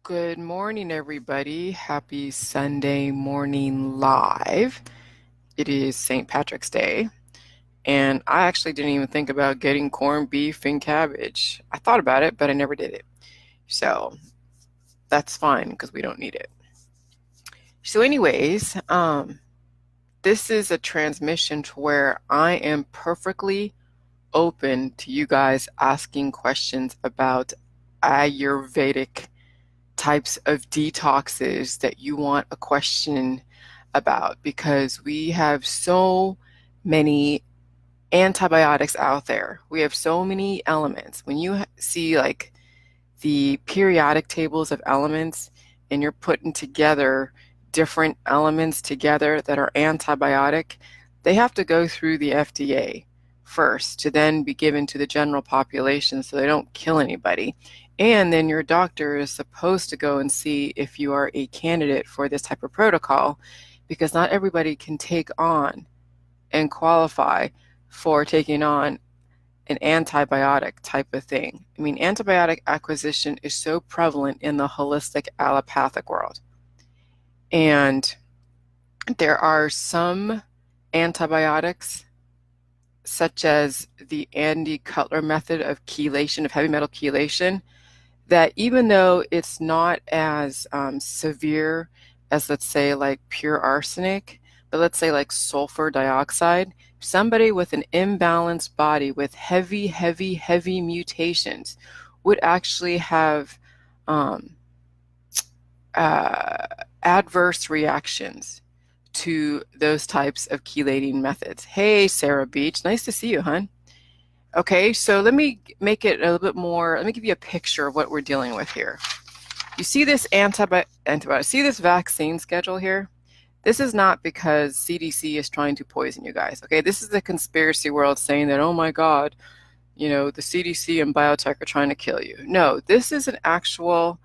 Good morning, everybody. Happy Sunday morning live. It is St. Patrick's Day, and I actually didn't even think about getting corned beef and cabbage. I thought about it, but I never did it. So that's fine because we don't need it. So, anyways, this is a transmission to where I am perfectly open to you guys asking questions about Ayurvedic types of detoxes that you want a question about because we have so many antibiotics out there. We have so many elements. When you see like the periodic tables of elements and you're putting together different elements together that are antibiotic, they have to go through the FDA first to then be given to the general population so they don't kill anybody. And then your doctor is supposed to go and see if you are a candidate for this type of protocol because not everybody can take on and qualify for taking on an antibiotic type of thing. I mean, antibiotic acquisition is so prevalent in the holistic allopathic world. And there are some antibiotics, such as the Andy Cutler method of chelation, of heavy metal chelation, that even though it's not as severe as, let's say, like pure arsenic, but let's say like sulfur dioxide, somebody with an imbalanced body with heavy mutations would actually have um, adverse reactions to those types of chelating methods. Hey, Sarah Beach, nice to see you, hon. Okay, so let me make it a little bit more, let me give you a picture of what we're dealing with here. You see this antibiotic, see this vaccine schedule here? This is not because CDC is trying to poison you guys, okay? This is the conspiracy world saying that, oh my God, the CDC and biotech are trying to kill you. No, this is an actual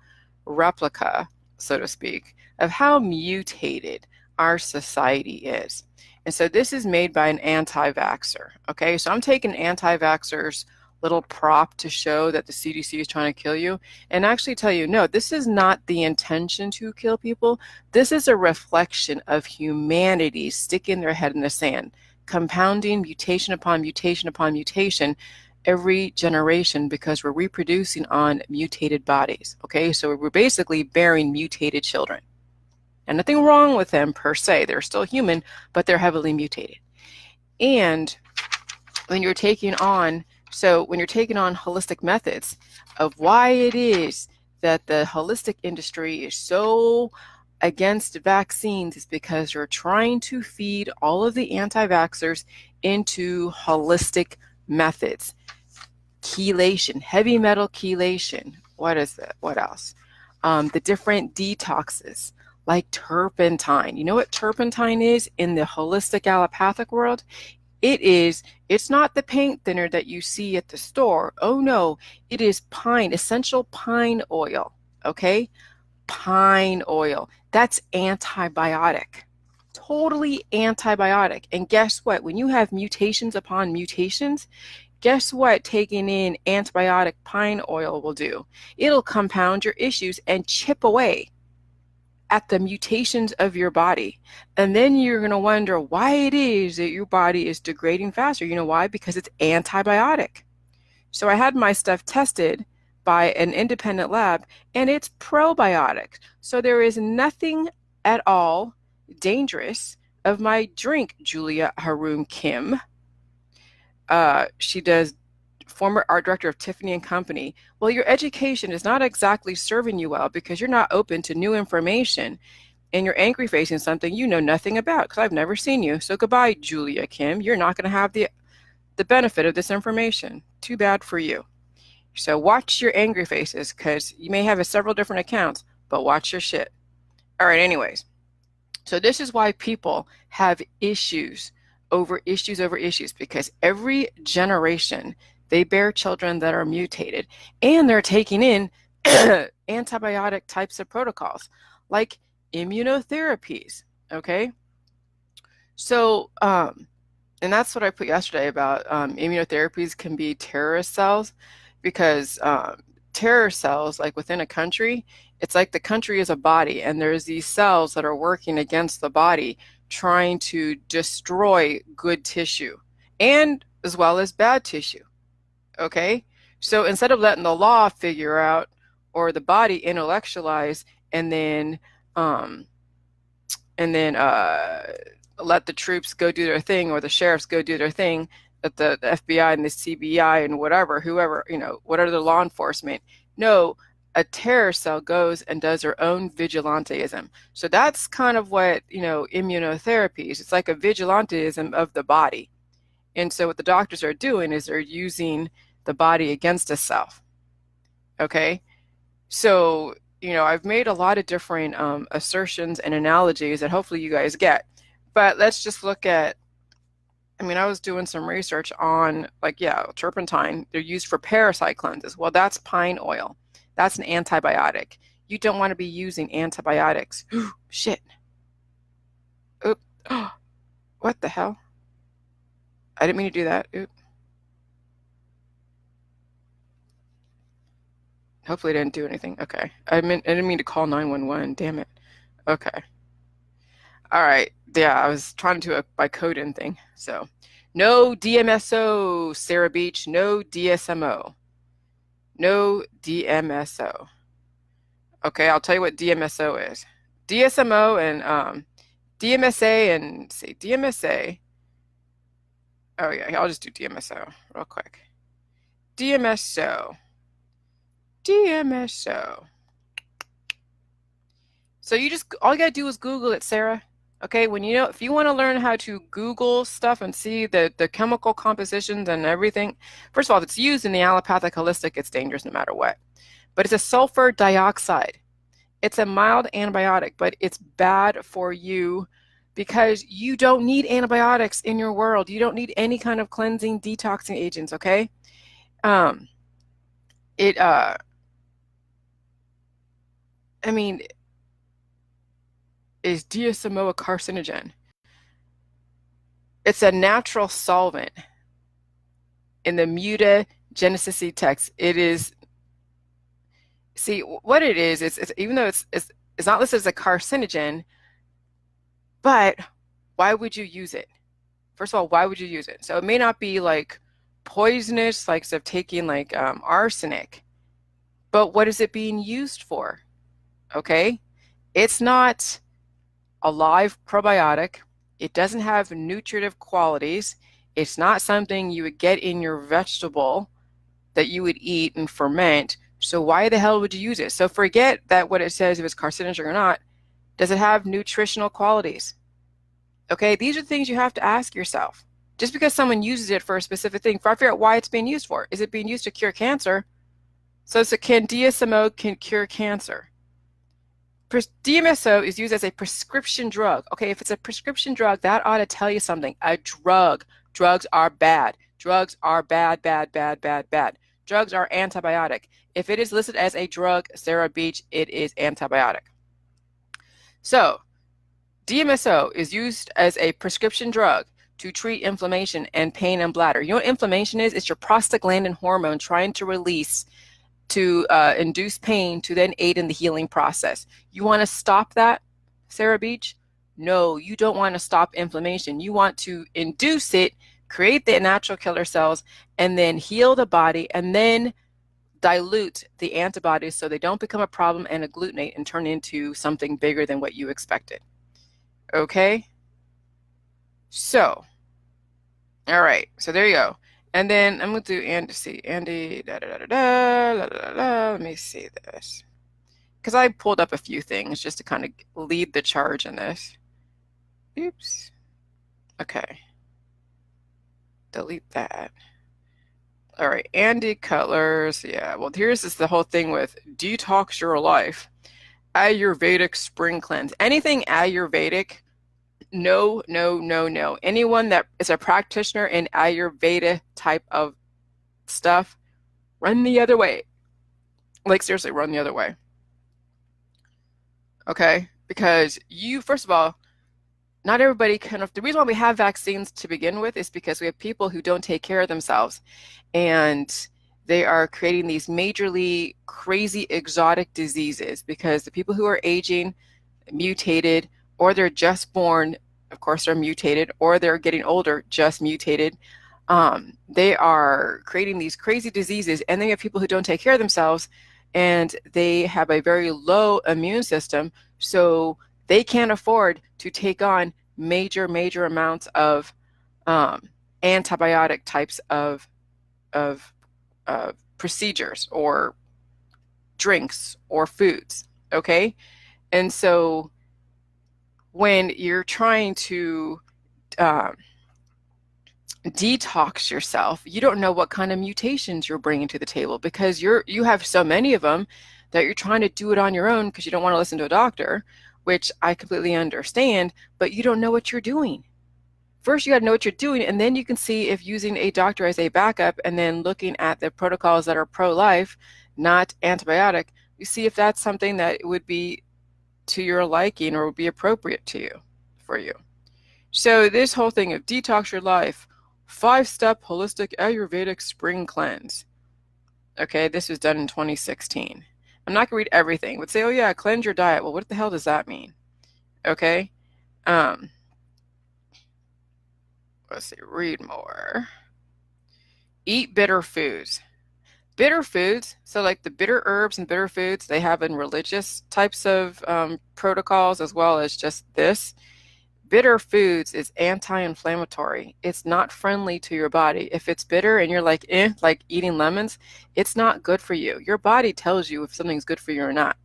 replica, so to speak, of how mutated our society is. And so this is made by an anti-vaxxer, okay? So I'm taking anti-vaxxers' little prop to show that the CDC is trying to kill you and actually tell you, no, this is not the intention to kill people. This is a reflection of humanity sticking their head in the sand, compounding mutation upon mutation upon mutation every generation because we're reproducing on mutated bodies, okay? So we're basically bearing mutated children. And nothing wrong with them per se. They're still human, but they're heavily mutated. And when you're taking on holistic methods of why it is that the holistic industry is so against vaccines is because you're trying to feed all of the anti-vaxxers into holistic methods. Chelation, heavy metal chelation. What is that? What else? The different detoxes like turpentine. You know what turpentine is in the holistic allopathic world? It's not the paint thinner that you see at the store. Oh no, it is pine, essential pine oil. Okay? Pine oil. That's antibiotic. Totally antibiotic. And guess what? When you have mutations upon mutations, guess what taking in antibiotic pine oil will do? It'll compound your issues and chip away at the mutations of your body. And then you're going to wonder why it is that your body is degrading faster. You know why? Because it's antibiotic. So I had my stuff tested by an independent lab and it's probiotic. So there is nothing at all dangerous of my drink, Julia Haroon Kim. She does former art director of Tiffany and Company. Well, your education is not exactly serving you well because you're not open to new information and you're angry facing something you know nothing about because I've never seen you. So goodbye, Julia Kim. You're not going to have the benefit of this information. Too bad for you. So watch your angry faces because you may have several different accounts, but watch your shit. All right, anyways. So this is why people have issues over issues because every generation they bear children that are mutated and they're taking in antibiotic types of protocols like immunotherapies, okay? So, and that's what I put yesterday about immunotherapies can be terrorist cells because terror cells, like within a country, it's like the country is a body, and there's these cells that are working against the body, trying to destroy good tissue and as well as bad tissue. Okay? So instead of letting the law figure out or the body intellectualize and then um, let the troops go do their thing or the sheriffs go do their thing, that the FBI and the CBI and whatever, whoever, whatever the law enforcement. No, a terror cell goes and does their own vigilanteism. So that's kind of what, immunotherapy is. It's like a vigilanteism of the body. And so what the doctors are doing is they're using the body against itself. Okay? So, I've made a lot of different assertions and analogies that hopefully you guys get. But let's just look at, I was doing some research on, turpentine. They're used for parasite cleanses. Well, that's pine oil. That's an antibiotic. You don't want to be using antibiotics. Shit. Oop. What the hell? I didn't mean to do that. Oop. Hopefully I didn't do anything. Okay. I didn't mean to call 911. Damn it. Okay. All right. Yeah, I was trying to do a by coding thing. So, no DMSO, Sarah Beach. No DSMO. No DMSO. Okay, I'll tell you what DMSO is. DSMO and DMSA and say DMSA. Oh yeah, I'll just do DMSO real quick. DMSO. DMSO. So all you gotta do is Google it, Sarah. Okay, if you want to learn how to Google stuff and see the chemical compositions and everything, first of all, if it's used in the allopathic holistic, it's dangerous no matter what. But it's a sulfur dioxide. It's a mild antibiotic, but it's bad for you because you don't need antibiotics in your world. You don't need any kind of cleansing, detoxing agents, okay? Is DSMO a carcinogen? It's a natural solvent. In the mutagenicity text, it is. See what it is. It's even though it's not listed as a carcinogen, but why would you use it? First of all, why would you use it? So it may not be like poisonous, like of taking like arsenic, but what is it being used for? Okay, it's not a live probiotic. It doesn't have nutritive qualities. It's not something you would get in your vegetable that you would eat and ferment. So why the hell would you use it? So forget that what it says, if it's carcinogenic or not. Does it have nutritional qualities? Okay, these are things you have to ask yourself. Just because someone uses it for a specific thing, figure out why it's being used for. Is it being used to cure cancer? So can DSMO cure cancer? DMSO is used as a prescription drug. Okay, if it's a prescription drug, that ought to tell you something. A drug. Drugs are bad. Drugs are bad, bad, bad, bad, bad. Drugs are antibiotic. If it is listed as a drug, Sarah Beach, it is antibiotic. So, DMSO is used as a prescription drug to treat inflammation and pain and bladder. You know what inflammation is? It's your prostaglandin hormone trying to release to induce pain to then aid in the healing process. You want to stop that, Sarah Beach? No, you don't want to stop inflammation. You want to induce it, create the natural killer cells, and then heal the body, and then dilute the antibodies so they don't become a problem and agglutinate and turn into something bigger than what you expected. Okay? So, all right, so there you go. And then I'm going to do Andy, let me see this. Because I pulled up a few things just to kind of lead the charge in this. Oops. Okay. Delete that. All right, Andy Cutler's. Yeah, well, here's the whole thing with Detox Your Life. Ayurvedic Spring Cleanse. Anything Ayurvedic, no, no, no, no. Anyone that is a practitioner in Ayurveda type of stuff, run the other way. Like, seriously, run the other way. Okay? Because first of all, not everybody the reason why we have vaccines to begin with is because we have people who don't take care of themselves. And they are creating these majorly crazy exotic diseases because the people who are aging, mutated, or they're just born, of course they're mutated, or they're getting older, just mutated. They are creating these crazy diseases, and then you have people who don't take care of themselves, and they have a very low immune system, so they can't afford to take on major amounts of antibiotic types of procedures or drinks or foods. Okay, and so when you're trying to uh, detox yourself, you don't know what kind of mutations you're bringing to the table because you have so many of them that you're trying to do it on your own because you don't want to listen to a doctor, which I completely understand, but you don't know what you're doing. First, you got to know what you're doing, and then you can see if using a doctor as a backup and then looking at the protocols that are pro-life, not antibiotic, you see if that's something that would be to your liking or would be appropriate to you, for you. So this whole thing of detox your life, 5-step holistic Ayurvedic spring cleanse. Okay, this was done in 2016. I'm not gonna read everything, but say, oh yeah, cleanse your diet. Well, what the hell does that mean? Okay. Let's see, read more. Eat bitter foods. Bitter foods, so like the bitter herbs and bitter foods they have in religious types of protocols as well as just this. Bitter foods is anti-inflammatory. It's not friendly to your body. If it's bitter and you're like, like eating lemons, it's not good for you. Your body tells you if something's good for you or not.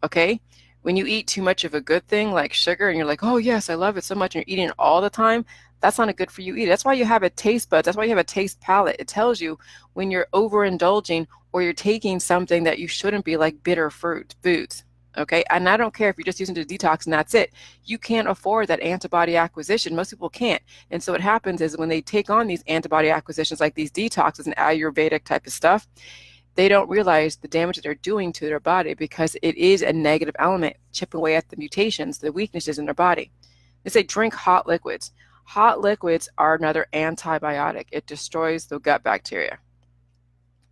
Okay? When you eat too much of a good thing like sugar and you're like, oh yes, I love it so much, and you're eating it all the time, that's not a good for you either. That's why you have a taste bud. That's why you have a taste palate. It tells you when you're overindulging or you're taking something that you shouldn't be, like bitter foods. Okay, and I don't care if you're just using the detox and that's it. You can't afford that antibody acquisition. Most people can't. And so what happens is when they take on these antibody acquisitions like these detoxes and Ayurvedic type of stuff, they don't realize the damage that they're doing to their body because it is a negative element chipping away at the mutations, the weaknesses in their body. They say drink hot liquids. Hot liquids are another antibiotic. It destroys the gut bacteria.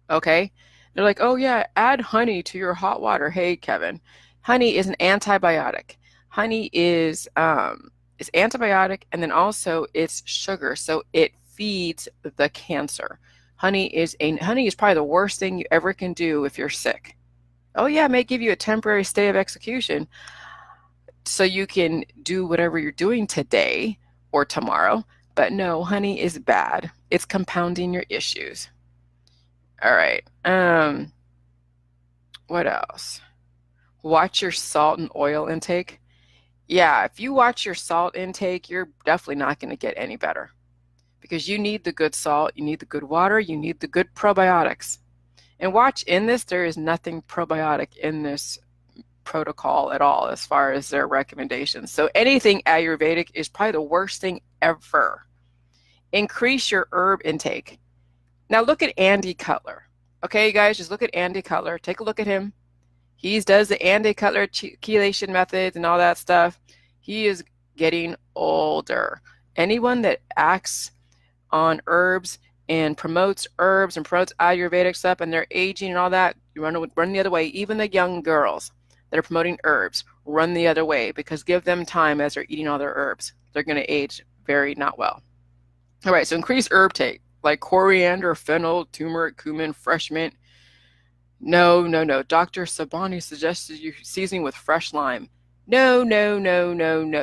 Okay? They're like, oh yeah, add honey to your hot water. Hey, Kevin, honey is an antibiotic. Honey is antibiotic, and then also it's sugar, so it feeds the cancer. Honey is probably the worst thing you ever can do if you're sick. Oh yeah, it may give you a temporary stay of execution so you can do whatever you're doing today or tomorrow, but no, honey is bad. It's compounding your issues. All right. What else? Watch your salt and oil intake. Yeah, if you watch your salt intake, you're definitely not going to get any better because you need the good salt, you need the good water, you need the good probiotics. And watch in this, there is nothing probiotic in this protocol at all as far as their recommendations. So anything Ayurvedic is probably the worst thing ever. Increase your herb intake. Now look at Andy Cutler. Okay, you guys, just look at Andy Cutler. Take a look at him. He does the Andy Cutler chelation methods and all that stuff. He is getting older. Anyone that acts on herbs and promotes Ayurvedic stuff and they're aging and all that, you run the other way. Even the young girls that are promoting herbs, run the other way because give them time as they're eating all their herbs. They're going to age very not well. All right, so increase herb take like coriander, fennel, turmeric, cumin, fresh mint. No. Dr. Sabani suggested you seasoning with fresh lime. No.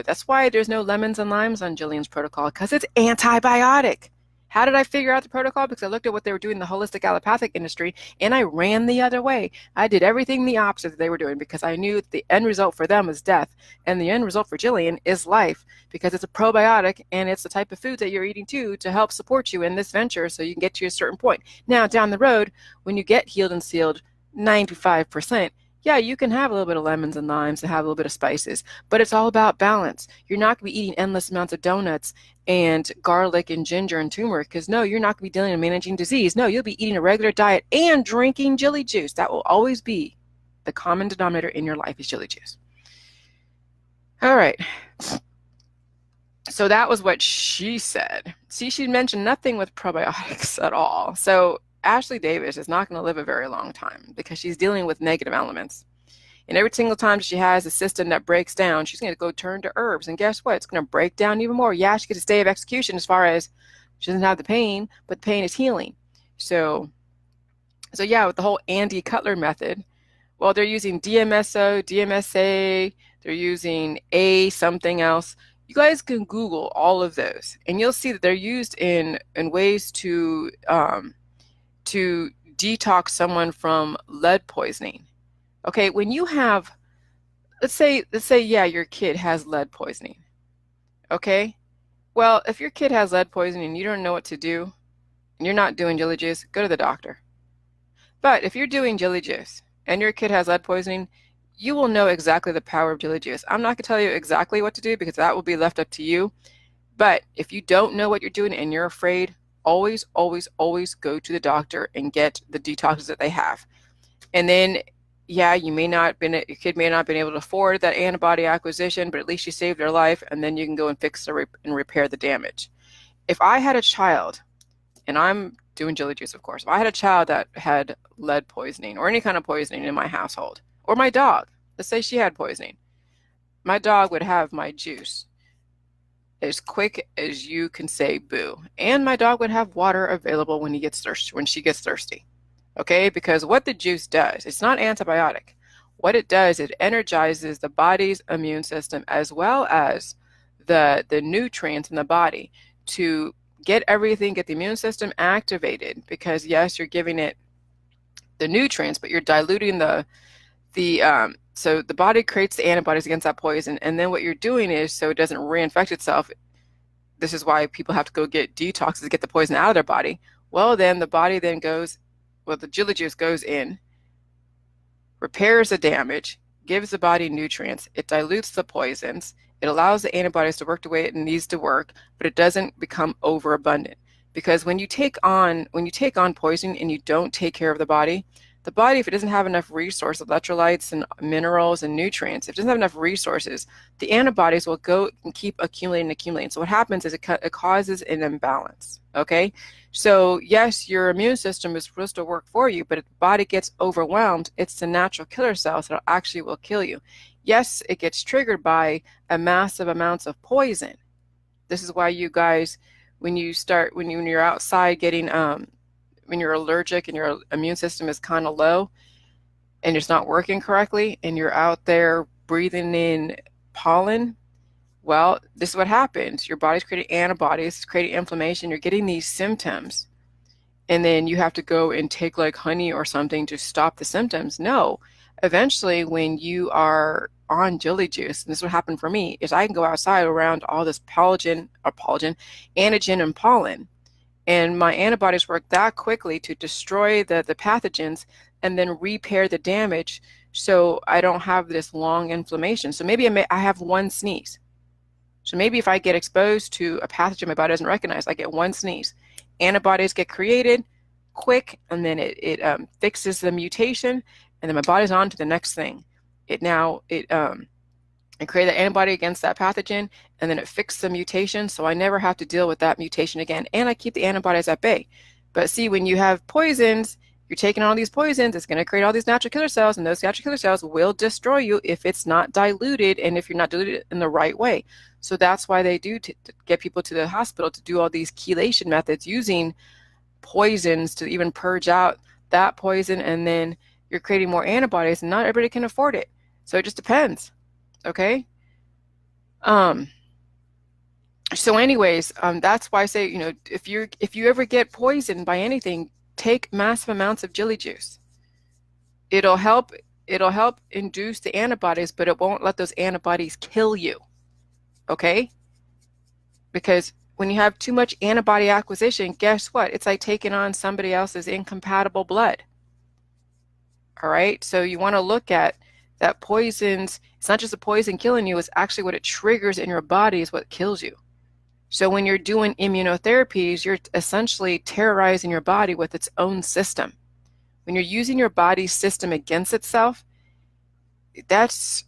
That's why there's no lemons and limes on Jillian's protocol because it's antibiotic. How did I figure out the protocol? Because I looked at what they were doing in the holistic allopathic industry and I ran the other way. I did everything the opposite that they were doing because I knew the end result for them was death and the end result for Jillian is life because it's a probiotic and it's the type of food that you're eating too to help support you in this venture so you can get to a certain point. Now, down the road, when you get healed and sealed 95%, yeah, you can have a little bit of lemons and limes and have a little bit of spices, but it's all about balance. You're not going to be eating endless amounts of donuts and garlic and ginger and turmeric because no, you're not going to be dealing and managing disease. No, you'll be eating a regular diet and drinking Jilly juice. That will always be the common denominator in your life is Jilly juice. All right. So that was what she said. See, she mentioned nothing with probiotics at all. So Ashley Davis is not going to live a very long time because she's dealing with negative elements. And every single time she has a system that breaks down, she's going to go turn to herbs. And guess what? It's going to break down even more. Yeah, she gets a stay of execution as far as she doesn't have the pain, but the pain is healing. So yeah, with the whole Andy Cutler method, well, they're using DMSO, DMSA, they're using A something else. You guys can Google all of those, and you'll see that they're used in ways to detox someone from lead poisoning. Okay, when you have, let's say, yeah, your kid has lead poisoning. Okay, well, if your kid has lead poisoning and you don't know what to do, and you're not doing jelly juice, go to the doctor. But if you're doing jelly juice and your kid has lead poisoning, you will know exactly the power of jelly juice. I'm not going to tell you exactly what to do because that will be left up to you. But if you don't know what you're doing and you're afraid, always, always, always go to the doctor and get the detoxes that they have. And then, yeah, your kid may not have been able to afford that antibody acquisition, but at least you saved their life, and then you can go and fix and repair the damage. If I had a child, and I'm doing jelly juice, of course, if I had a child that had lead poisoning or any kind of poisoning in my household, or my dog, let's say she had poisoning, my dog would have my juice as quick as you can say boo. And my dog would have water available when she gets thirsty. Okay, because what the juice does, it's not antibiotic. What it does, it energizes the body's immune system as well as the nutrients in the body to get the immune system activated, because yes, you're giving it the nutrients, but you're diluting so the body creates the antibodies against that poison, and then what you're doing is, so it doesn't reinfect itself, this is why people have to go get detoxes to get the poison out of their body. Well, then the body then the jelly juice goes in, repairs the damage, gives the body nutrients, it dilutes the poisons, it allows the antibodies to work the way it needs to work, but it doesn't become overabundant. Because when you take on poison and you don't take care of the body, if it doesn't have enough resources, electrolytes and minerals and nutrients, if it doesn't have enough resources, the antibodies will go and keep accumulating. So what happens is it causes an imbalance. Okay, so yes, your immune system is supposed to work for you, but if the body gets overwhelmed, it's the natural killer cells that actually will kill you. Yes, it gets triggered by a massive amounts of poison. This is why you guys, when you're outside getting when you're allergic and your immune system is kind of low and it's not working correctly and you're out there breathing in pollen, well, this is what happens. Your body's creating antibodies, creating inflammation, you're getting these symptoms, and then you have to go and take like honey or something to stop the symptoms. No, eventually when you are on jelly juice, and this is what happened for me, is I can go outside around all this antigen and pollen, and my antibodies work that quickly to destroy the pathogens and then repair the damage, so I don't have this long inflammation. So maybe I have one sneeze. So maybe if I get exposed to a pathogen my body doesn't recognize, I get one sneeze. Antibodies get created quick, and then it fixes the mutation, and then my body's on to the next thing. It created an antibody against that pathogen, and then it fixed the mutation, so I never have to deal with that mutation again, and I keep the antibodies at bay. But see, when you have poisons, you're taking all these poisons, it's going to create all these natural killer cells, and those natural killer cells will destroy you if it's not diluted, and if you're not diluted in the right way. So that's why they do to get people to the hospital to do all these chelation methods using poisons to even purge out that poison, and then you're creating more antibodies, and not everybody can afford it. So it just depends. Okay. So anyways, that's why I say, if you ever get poisoned by anything, take massive amounts of jelly juice. It'll help induce the antibodies, but it won't let those antibodies kill you. Okay? Because when you have too much antibody acquisition, guess what? It's like taking on somebody else's incompatible blood. All right? So you want to look at that poisons. It's not just the poison killing you, it's actually what it triggers in your body is what kills you. So when you're doing immunotherapies, you're essentially terrorizing your body with its own system. When you're using your body's system against itself, that's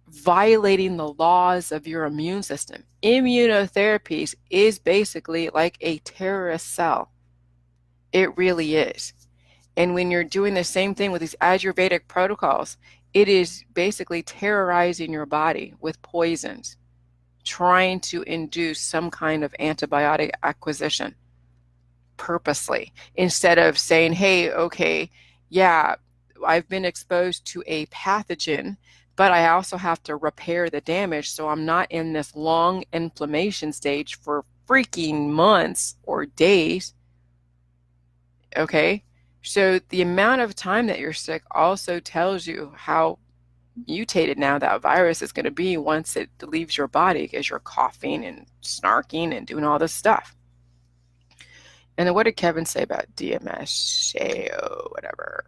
violating the laws of your immune system. Immunotherapies is basically like a terrorist cell. It really is. And when you're doing the same thing with these Ayurvedic protocols, it is basically terrorizing your body with poisons, trying to induce some kind of antibiotic acquisition purposely, instead of saying, hey, okay, yeah, I've been exposed to a pathogen, but I also have to repair the damage so I'm not in this long inflammation stage for freaking months or days. Okay. So the amount of time that you're sick also tells you how mutated now that virus is going to be once it leaves your body, because you're coughing and snarking and doing all this stuff. And then what did Kevin say about DMSO, whatever?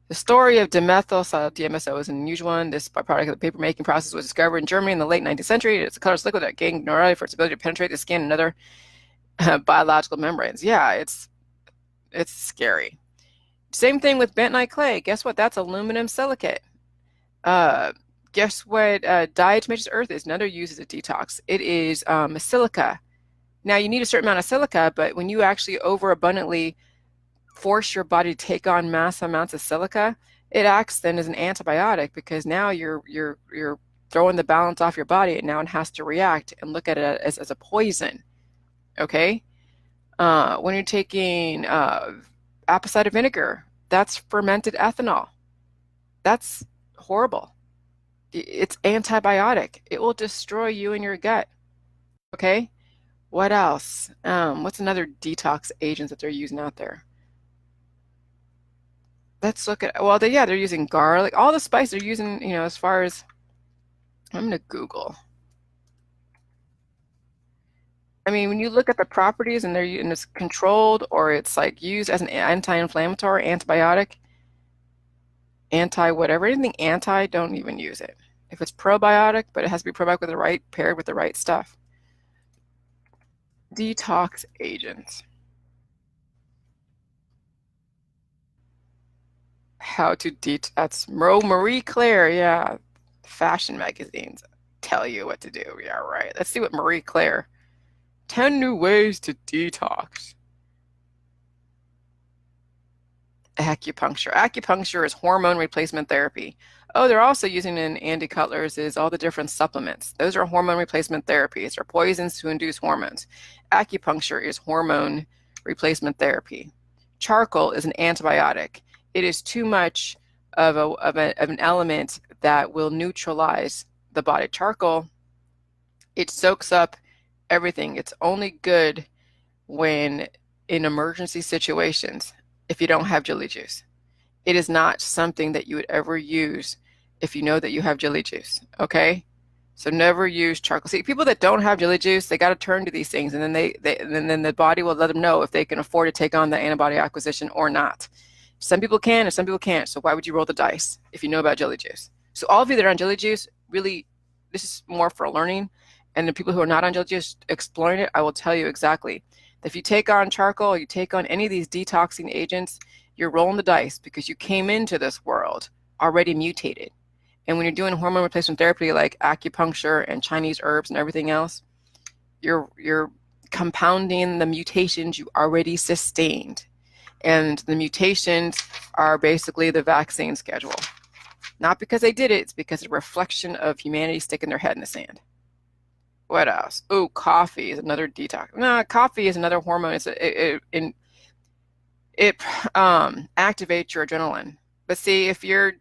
The story of dimethyl DMSO is an unusual one. This byproduct of the paper making process was discovered in Germany in the late 19th century. It's a colorless liquid that gained notoriety for its ability to penetrate the skin and other biological membranes. Yeah, it's scary. Same thing with bentonite clay. Guess what? That's aluminum silicate. Guess what diatomaceous earth is? Another use as a detox. It is silica. Now, you need a certain amount of silica, but when you actually overabundantly force your body to take on mass amounts of silica, it acts then as an antibiotic, because now you're throwing the balance off your body, and now it has to react and look at it as a poison. Okay? When you're taking apple cider vinegar, that's fermented ethanol. That's horrible. It's antibiotic. It will destroy you and your gut. Okay? What else? What's another detox agent that they're using out there? Let's look at, well, they're using garlic. All the spices they're using, as far as, I'm going to Google. I mean, when you look at the properties and it's controlled, or it's like used as an anti-inflammatory, antibiotic, anti-whatever, anything anti, don't even use it. If it's probiotic, but it has to be probiotic paired with the right stuff. Detox agents. How to that's Marie Claire, yeah. Fashion magazines tell you what to do. Yeah, right. Let's see what Marie Claire. 10 new ways to detox. Acupuncture. Acupuncture is hormone replacement therapy. Oh, they're also using in Andy Cutler's is all the different supplements. Those are hormone replacement therapies, or poisons to induce hormones. Acupuncture is hormone replacement therapy. Charcoal is an antibiotic. It is too much of an element that will neutralize the body. Charcoal, it soaks up everything. It's only good when in emergency situations, if you don't have jelly juice. It is not something that you would ever use if you know that you have jelly juice, okay? So never use charcoal. See, people that don't have jelly juice, they got to turn to these things, and then then the body will let them know if they can afford to take on the antibody acquisition or not. Some people can and some people can't. So why would you roll the dice if you know about jelly juice? So all of you that are on jelly juice, really, this is more for learning. And the people who are not on jelly juice exploring it, I will tell you exactly. If you take on charcoal, or you take on any of these detoxing agents, you're rolling the dice, because you came into this world already mutated. And when you're doing hormone replacement therapy like acupuncture and Chinese herbs and everything else, you're compounding the mutations you already sustained. And the mutations are basically the vaccine schedule. Not because they did it, it's because it's a reflection of humanity sticking their head in the sand. What else? Oh, coffee is another detox. No, coffee is another hormone. It activates your adrenaline. But see, if you're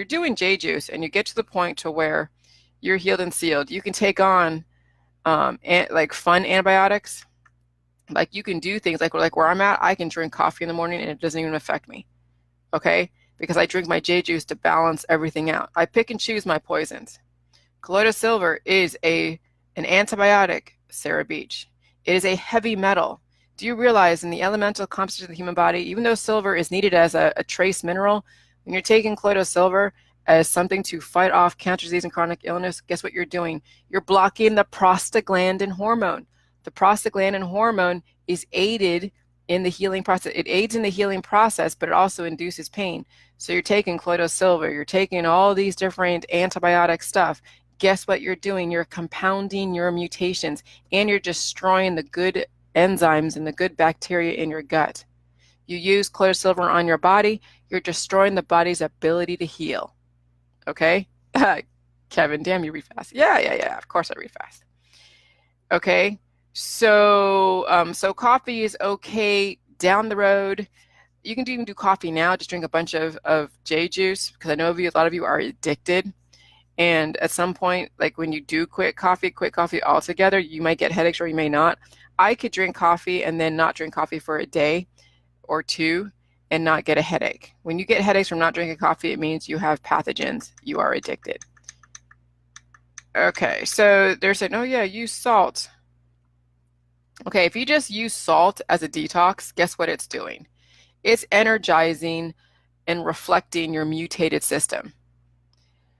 doing J juice and you get to the point to where you're healed and sealed, you can take on like fun antibiotics. Like you can do things like where I'm at, I can drink coffee in the morning and it doesn't even affect me. Okay? Because I drink my J juice to balance everything out. I pick and choose my poisons. Colloidal silver is an antibiotic, Sarah Beach. It is a heavy metal. Do you realize in the elemental composition of the human body, even though silver is needed as a trace mineral, when you're taking colloidal silver as something to fight off cancer disease and chronic illness, guess what you're doing? You're blocking the prostaglandin hormone. The prostaglandin hormone is aided in the healing process. It aids in the healing process, but it also induces pain. So you're taking colloidal silver, you're taking all these different antibiotic stuff. Guess what you're doing? You're compounding your mutations, and you're destroying the good enzymes and the good bacteria in your gut. You use colloidal silver on your body, you're destroying the body's ability to heal. Okay? Kevin, damn, you read fast. Yeah. Of course I read fast. Okay? So coffee is okay down the road. You can even do coffee now. Just drink a bunch of J juice, because I know a lot of you are addicted. And at some point, like when you do quit coffee altogether, you might get headaches or you may not. I could drink coffee and then not drink coffee for a day or two and not get a headache. When you get headaches from not drinking coffee, it means you have pathogens. You are addicted. Okay, so they're saying, oh yeah, use salt. Okay, if you just use salt as a detox, guess what it's doing? It's energizing and reflecting your mutated system.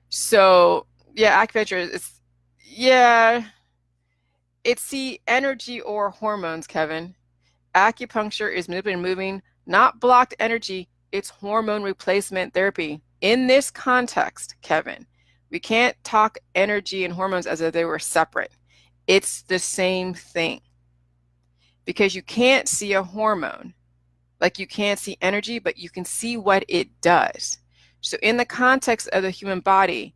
So yeah, acupuncture is, yeah, it's the energy or hormones, Kevin. Acupuncture is manipulating, moving, not blocked energy. It's hormone replacement therapy. In this context, Kevin, we can't talk energy and hormones as if they were separate. It's the same thing. Because you can't see a hormone like you can't see energy, but you can see what it does. So in the context of the human body,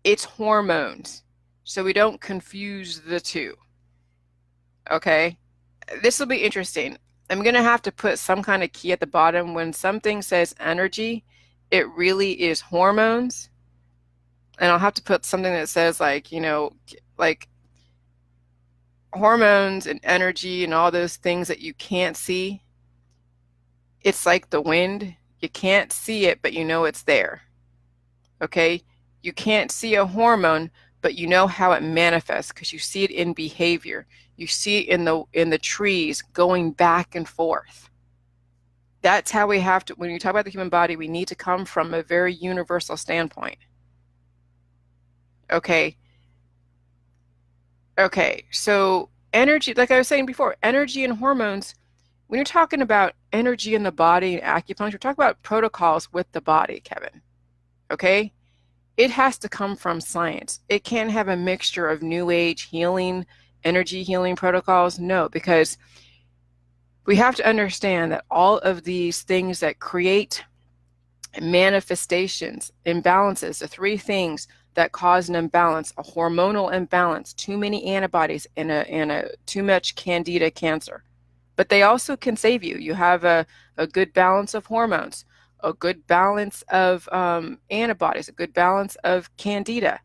it's hormones. So we don't confuse the two. Okay? This will be interesting. I'm going to have to put some kind of key at the bottom. When something says energy, it really is hormones. And I'll have to put something that says like hormones and energy and all those things that you can't see. It's like the wind. You can't see it, but you know it's there. Okay? You can't see a hormone, but you know how it manifests because you see it in behavior. You see it in the trees going back and forth. That's how we have to, when you talk about the human body, we need to come from a very universal standpoint. Okay. Okay, so energy, like I was saying before, energy and hormones, when you're talking about energy in the body and acupuncture, talk about protocols with the body, Kevin. Okay? It has to come from science. It can't have a mixture of new age healing, energy healing protocols. No, because we have to understand that all of these things that create manifestations, imbalances, the three things that cause an imbalance, a hormonal imbalance, too many antibodies, and a too much candida cancer. But they also can save you. You have a good balance of hormones, a good balance of antibodies, a good balance of candida.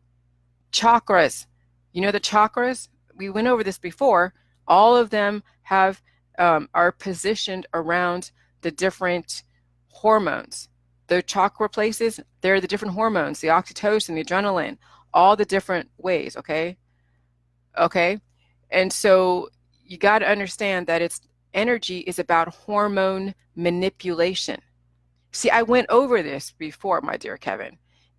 Chakras. You know the chakras? We went over this before. All of them have are positioned around the different hormones. The chakra places, they're the different hormones, the oxytocin, the adrenaline, all the different ways, okay? Okay? And so you got to understand that it's energy is about hormone manipulation. See, I went over this before, my dear Kevin.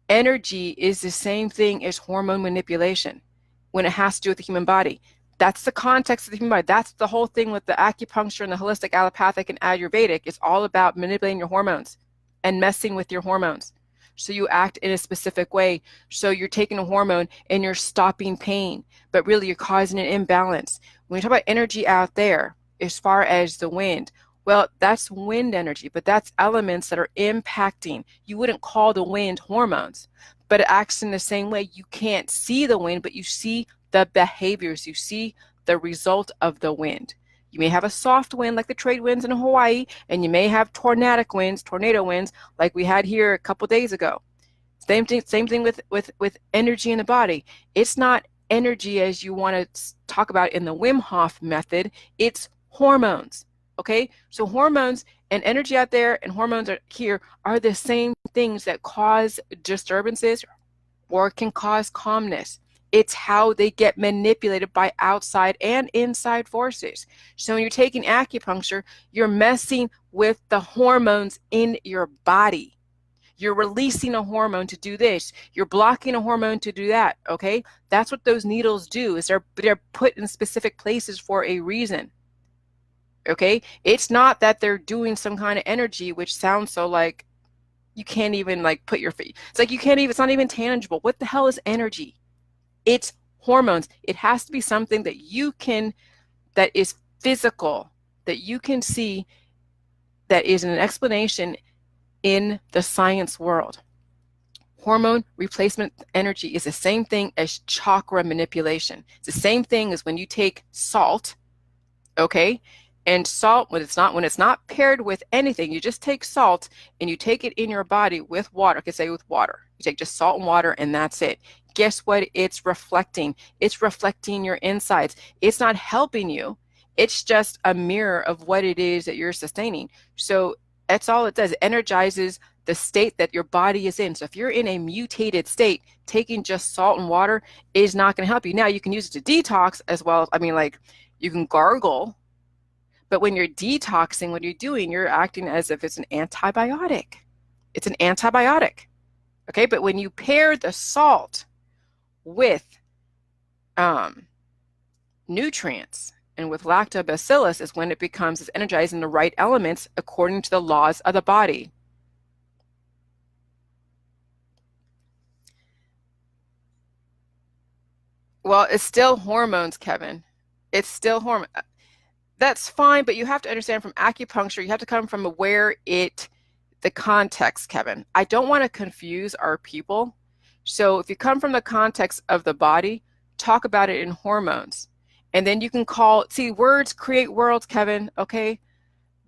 Energy is the same thing as hormone manipulation when it has to do with the human body. That's the context of the human body. That's the whole thing with the acupuncture and the holistic allopathic and Ayurvedic. It's all about manipulating your hormones and messing with your hormones. So you act in a specific way. So you're taking a hormone and you're stopping pain, but really you're causing an imbalance. When you talk about energy out there, as far as the wind, well, that's wind energy, but that's elements that are impacting. You wouldn't call the wind hormones, but it acts in the same way. You can't see the wind, but you see the behaviors. You see the result of the wind. You may have a soft wind like the trade winds in Hawaii, and you may have tornado winds like we had here a couple days ago. Same thing with energy in the body. It's not energy as you want to talk about in the Wim Hof method. It's hormones. Okay, so hormones and energy out there and hormones are here are the same things that cause disturbances or can cause calmness. It's how they get manipulated by outside and inside forces. So when you're taking acupuncture, you're messing with the hormones in your body. You're releasing a hormone to do this. You're blocking a hormone to do that, okay? That's what those needles do, is they're put in specific places for a reason, okay? It's not that they're doing some kind of energy, which sounds so like you can't even like put your feet. It's like you can't even, it's not even tangible. What the hell is energy? It's hormones. It has to be something that you can, that is physical, that you can see that is an explanation in the science world. Hormone replacement energy is the same thing as chakra manipulation. It's the same thing as when you take salt, okay? And salt, when it's not paired with anything, you just take salt and you take it in your body with water. Okay, say with water. You take just salt and water and that's it. Guess what it's reflecting? It's reflecting your insides. It's not helping you. It's just a mirror of what it is that you're sustaining. So that's all it does. It energizes the state that your body is in. So if you're in a mutated state, taking just salt and water is not going to help you. Now you can use it to detox as well. I mean, like you can gargle, but when you're detoxing, what you're doing, you're acting as if it's an antibiotic. It's an antibiotic. Okay, but when you pair the salt with nutrients and with lactobacillus is when it becomes it's energizing the right elements according to the laws of the body. Well, it's still hormones, Kevin. It's still hormone. That's fine, but you have to understand from acupuncture, you have to come from where the context, Kevin. I don't want to confuse our people. So if you come from the context of the body, talk about it in hormones. And then you can see, words create worlds, Kevin, okay?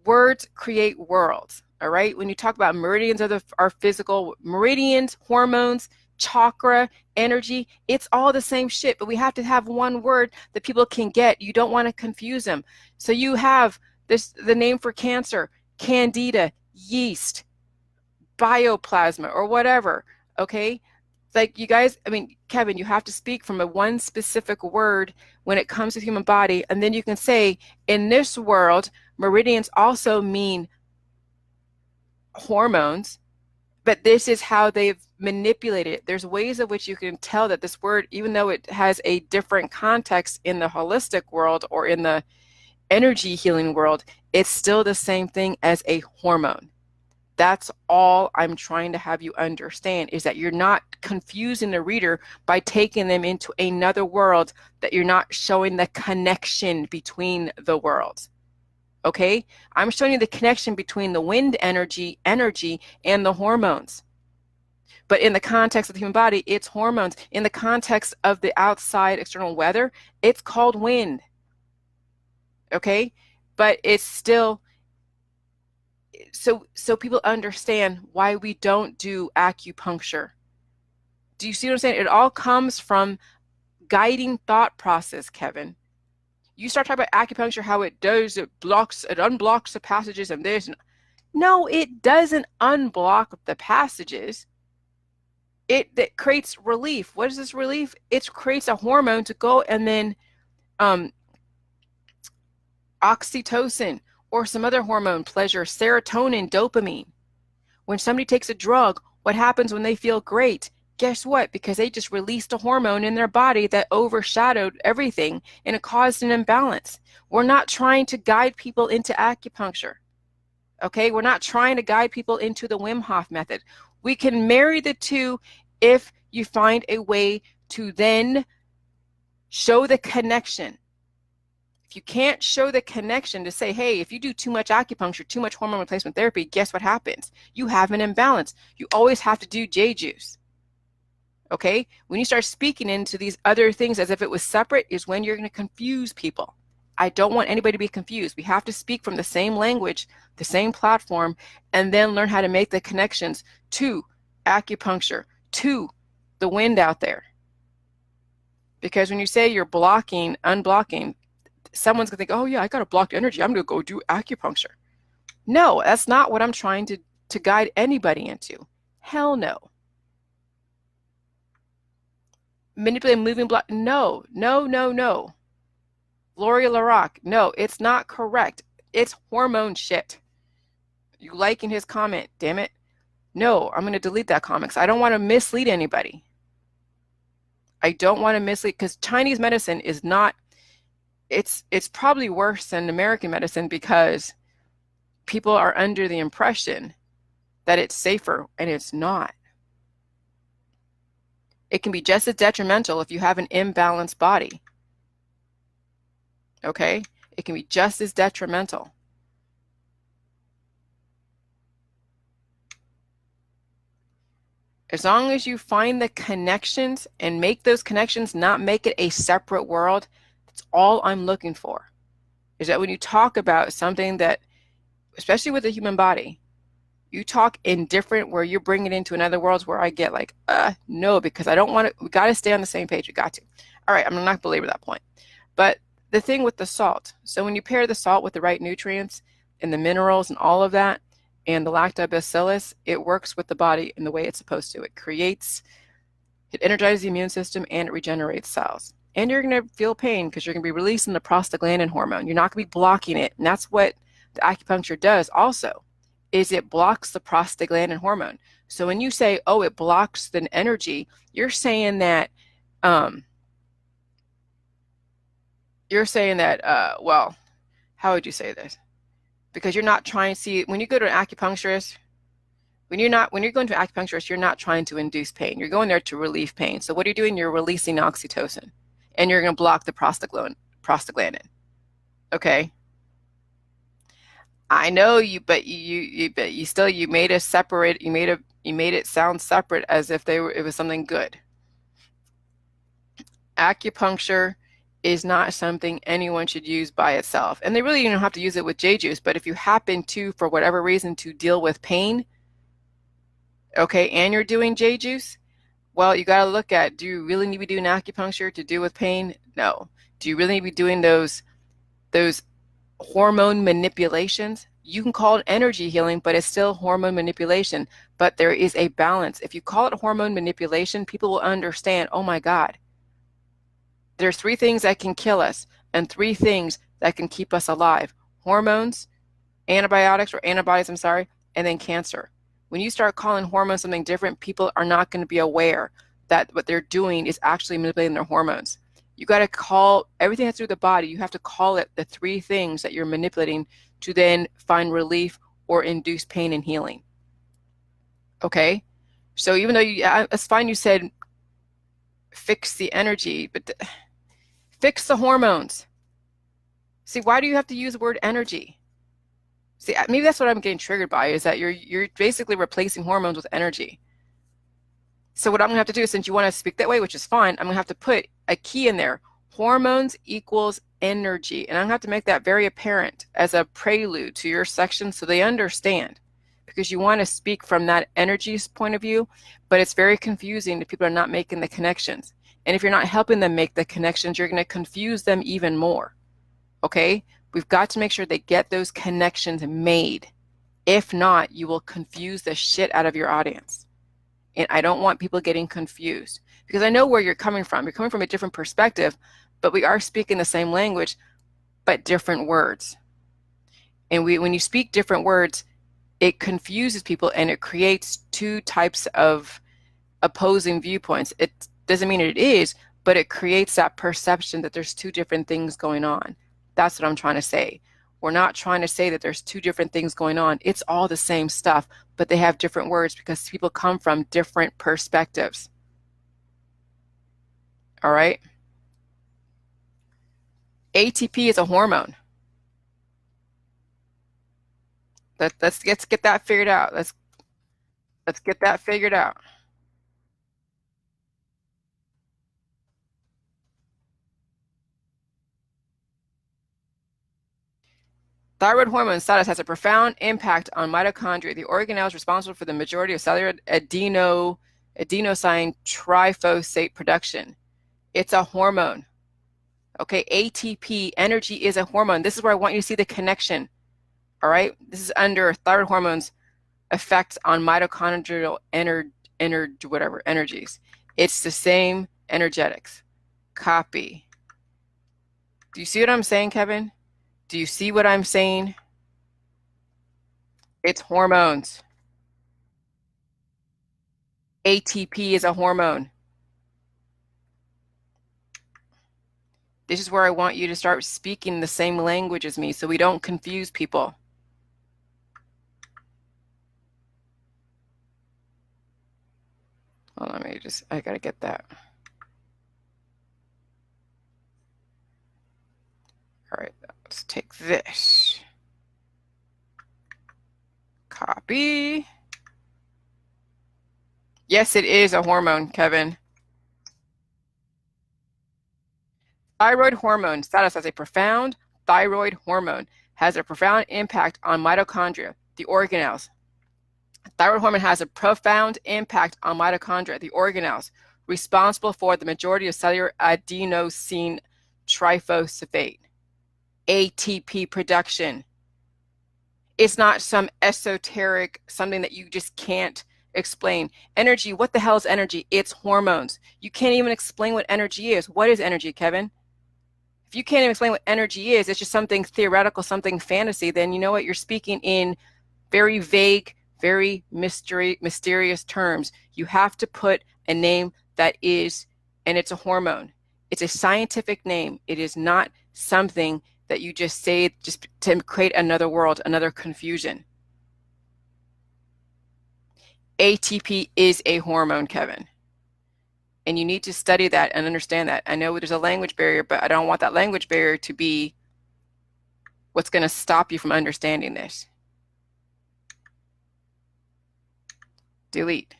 Words create worlds, all right? When you talk about meridians of our physical, meridians, hormones, chakra, energy, it's all the same shit, but we have to have one word that people can get. You don't want to confuse them. So you have the name for cancer, candida, yeast, bioplasma, or whatever, okay? Like you guys, I mean, Kevin, you have to speak from one specific word when it comes to the human body, and then you can say, in this world, meridians also mean hormones, but this is how they've manipulated it. There's ways of which you can tell that this word, even though it has a different context in the holistic world or in the energy healing world, it's still the same thing as a hormone. That's all I'm trying to have you understand, is that you're not confusing the reader by taking them into another world, that you're not showing the connection between the worlds. Okay? I'm showing you the connection between the wind energy and the hormones. But in the context of the human body, it's hormones. In the context of the outside external weather, it's called wind. Okay? But it's still, so people understand why we don't do acupuncture. Do you see what I'm saying? It all comes from guiding thought process, Kevin. You start talking about acupuncture, how it unblocks the passages of this. No, it doesn't unblock the passages. It creates relief. What is this relief? It creates a hormone to go, and then oxytocin or some other hormone, pleasure, serotonin, dopamine. When somebody takes a drug, what happens when they feel great? Guess what? Because they just released a hormone in their body that overshadowed everything, and it caused an imbalance. We're not trying to guide people into acupuncture. Okay? We're not trying to guide people into the Wim Hof method. We can marry the two if you find a way to then show the connection. If you can't show the connection to say, hey, if you do too much acupuncture, too much hormone replacement therapy, guess what happens? You have an imbalance. You always have to do J-juice. Okay? When you start speaking into these other things as if it was separate is when you're going to confuse people. I don't want anybody to be confused. We have to speak from the same language, the same platform, and then learn how to make the connections to acupuncture, to the wind out there. Because when you say you're unblocking, someone's going to think, oh yeah, I got a blocked energy, I'm going to go do acupuncture. No, that's not what I'm trying to guide anybody into. Hell no. Manipulating moving block, no. Gloria LaRock, no, it's not correct. It's hormone shit. You liking his comment, damn it. No, I'm going to delete that comment because I don't want to mislead anybody. I don't want to mislead, because Chinese medicine is not, it's probably worse than American medicine because people are under the impression that it's safer, and it's not. It can be just as detrimental if you have an imbalanced body. Okay? It can be just as detrimental. As long as you find the connections and make those connections, not make it a separate world, that's all I'm looking for. Is that when you talk about something that, especially with the human body, you talk in different, where you're bringing it into another worlds where I get like, no, because I don't want to, we got to stay on the same page. We got to. All right, I'm not going to belabor that point. But the thing with the salt, so when you pair the salt with the right nutrients and the minerals and all of that, and the lactobacillus, it works with the body in the way it's supposed to. It energizes the immune system and it regenerates cells. And you're going to feel pain because you're going to be releasing the prostaglandin hormone. You're not going to be blocking it. And that's what the acupuncture does also, is it blocks the prostaglandin hormone. So when you say, oh, it blocks the energy, you're saying that, well, how would you say this? Because you're not trying to see, when you go to an acupuncturist, when you're going to an acupuncturist, you're not trying to induce pain. You're going there to relieve pain. So what are you doing? You're releasing oxytocin, and you're going to block the prostaglandin. Okay. I know you, but you made it separate. You made it sound separate as if it was something good. Acupuncture is not something anyone should use by itself. And they really don't have to use it with J juice, but if you happen to, for whatever reason, to deal with pain, okay, and you're doing J juice, well, you got to look at, do you really need to be doing acupuncture to deal with pain? No. Do you really need to be doing those hormone manipulations? You can call it energy healing, but it's still hormone manipulation. But there is a balance. If you call it hormone manipulation, people will understand, oh my God, there's 3 things that can kill us and 3 things that can keep us alive. Hormones, antibiotics, or antibodies, I'm sorry, and then cancer. When you start calling hormones something different, people are not going to be aware that what they're doing is actually manipulating their hormones. You got to call everything that's through the body, you have to call it the 3 things that you're manipulating to then find relief or induce pain and healing. Okay? So even though it's fine you said fix the energy, but fix the hormones. See, why do you have to use the word energy? See, maybe that's what I'm getting triggered by, is that you're basically replacing hormones with energy. So what I'm going to have to do, since you want to speak that way, which is fine, I'm going to have to put a key in there. Hormones equals energy. And I'm going to have to make that very apparent as a prelude to your section so they understand. Because you want to speak from that energy point of view, but it's very confusing if people are not making the connections. And if you're not helping them make the connections, you're going to confuse them even more. Okay? We've got to make sure they get those connections made. If not, you will confuse the shit out of your audience. And I don't want people getting confused, because I know where you're coming from. You're coming from a different perspective, but we are speaking the same language, but different words. And when you speak different words, it confuses people and it creates 2 types of opposing viewpoints. It doesn't mean it is, but it creates that perception that there's 2 different things going on. That's what I'm trying to say. We're not trying to say that there's 2 different things going on. It's all the same stuff, but they have different words because people come from different perspectives. All right? ATP is a hormone. Let's get that figured out. Let's get that figured out. Thyroid hormone status has a profound impact on mitochondria, the organelles responsible for the majority of cellular adenosine triphosphate production. It's a hormone. Okay, ATP, energy, is a hormone. This is where I want you to see the connection. All right, this is under thyroid hormones effects on mitochondrial energies. It's the same energetics. Copy. Do you see what I'm saying, Kevin? Do you see what I'm saying? It's hormones. ATP is a hormone. This is where I want you to start speaking the same language as me so we don't confuse people. Hold on, I gotta get that. All right, let's take this. Copy. Yes, it is a hormone, Kevin. Thyroid hormone, status as a profound thyroid hormone, has a profound impact on mitochondria, the organelles. Thyroid hormone has a profound impact on mitochondria, the organelles, responsible for the majority of cellular adenosine triphosphate, ATP production. It's not some esoteric, something that you just can't explain. Energy, what the hell is energy? It's hormones. You can't even explain what energy is. What is energy, Kevin? If you can't even explain what energy is, it's just something theoretical, something fantasy, then you know what? You're speaking in very vague, very mysterious terms. You have to put a name that is, and it's a hormone. It's a scientific name. It is not something that you just say just to create another world, another confusion. ATP is a hormone, Kevin. And you need to study that and understand that. I know there's a language barrier, but I don't want that language barrier to be what's going to stop you from understanding this. Delete.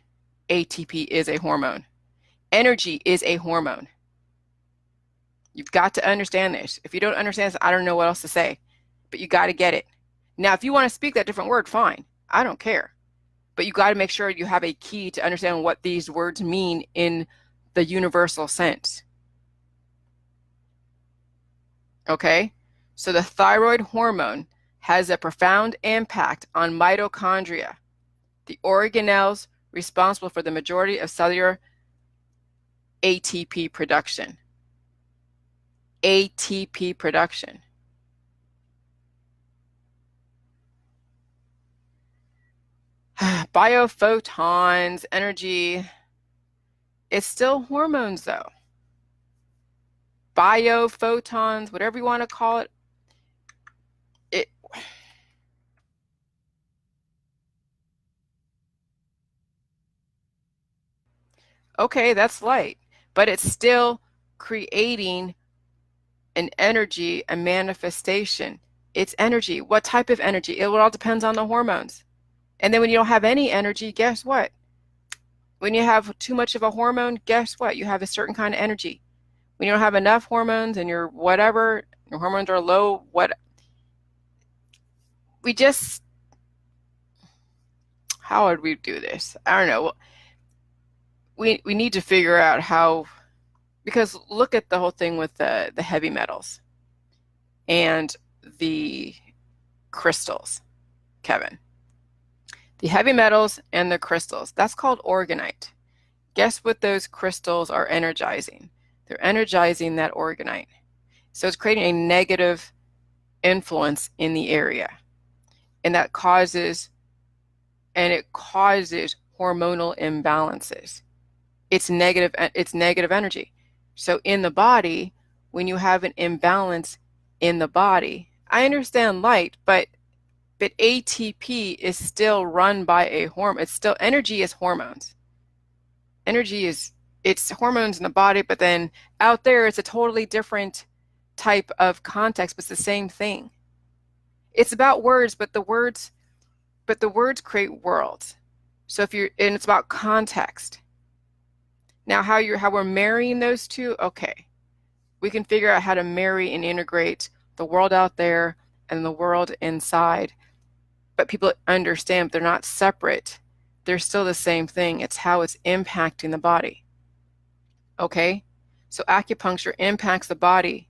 ATP is a hormone. Energy is a hormone. You've got to understand this. If you don't understand this, I don't know what else to say, but you got to get it. Now, if you want to speak that different word, fine. I don't care. But you got to make sure you have a key to understand what these words mean in the universal sense. Okay? So the thyroid hormone has a profound impact on mitochondria, the organelles responsible for the majority of cellular ATP production. ATP production. Biophotons, energy. It's still hormones, though. Biophotons, whatever you want to call it. Okay, that's light, but it's still creating an energy, a manifestation. It's energy. What type of energy? It all depends on the hormones. And then when you don't have any energy, guess what? When you have too much of a hormone, guess what? You have a certain kind of energy. When you don't have enough hormones and your hormones are low, how would we do this? I don't know. We need to figure out how, because look at the whole thing with the heavy metals and the crystals, Kevin. The heavy metals and the crystals, that's called organite. Guess what those crystals are energizing? They're energizing that organite. So it's creating a negative influence in the area. And it causes hormonal imbalances. It's negative energy. So in the body, when you have an imbalance in the body, I understand light, but ATP is still run by a hormone. It's still, energy is hormones. It's hormones in the body, but then out there, it's a totally different type of context, but it's the same thing. It's about words, but the words create worlds. So and it's about context. Now, how we're marrying those two, okay. We can figure out how to marry and integrate the world out there and the world inside. But people understand they're not separate. They're still the same thing. It's how it's impacting the body. Okay? So acupuncture impacts the body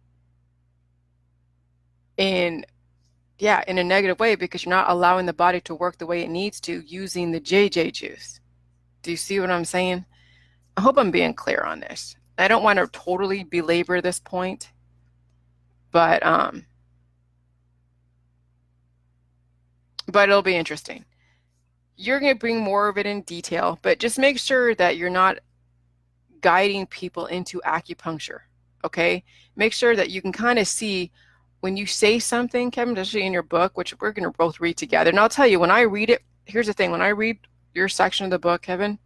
in a negative way because you're not allowing the body to work the way it needs to using the JJ juice. Do you see what I'm saying? I hope I'm being clear on this. I don't want to totally belabor this point, but it'll be interesting. You're going to bring more of it in detail, but just make sure that you're not guiding people into acupuncture, okay? Make sure that you can kind of see when you say something, Kevin, especially in your book, which we're going to both read together. And I'll tell you, when I read it, here's the thing. When I read your section of the book, Kevin,